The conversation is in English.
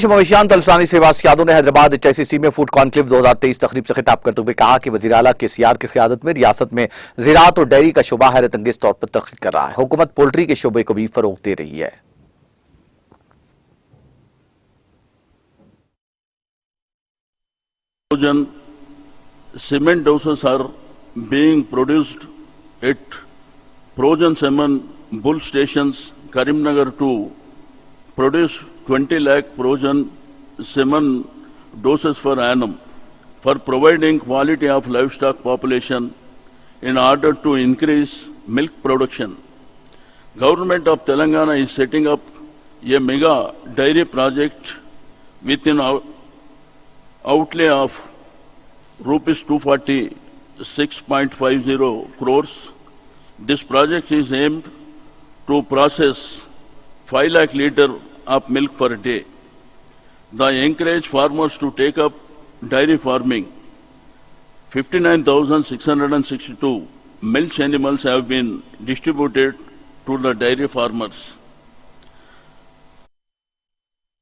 मवेशियान तलसानी श्रीनिवास यादव ने हैदराबाद HICC में food conclave 2023 तकरीब से खिताब करते हुए कहा कि वजीर आला KCR की क़यादत में रियासत में ज़राअत और डेयरी का शोबा हैरत अंगेज तौर पर तरक्की कर रहा है। हुकूमत पोल्ट्री के शोबे को भी फरोग दे रही है। Cement doses are being produced at frozen salmon bull stations, Karimnagar to produce 20 lakh frozen salmon doses per annum for providing quality of livestock population in order to increase milk production. Government of Telangana is setting up a mega dairy project with an outlay of rupees 246.50 crores. This project is aimed to process 5 lakh litre of milk per day. They encourage farmers to take up dairy farming. 59,662 milch animals have been distributed to the dairy farmers.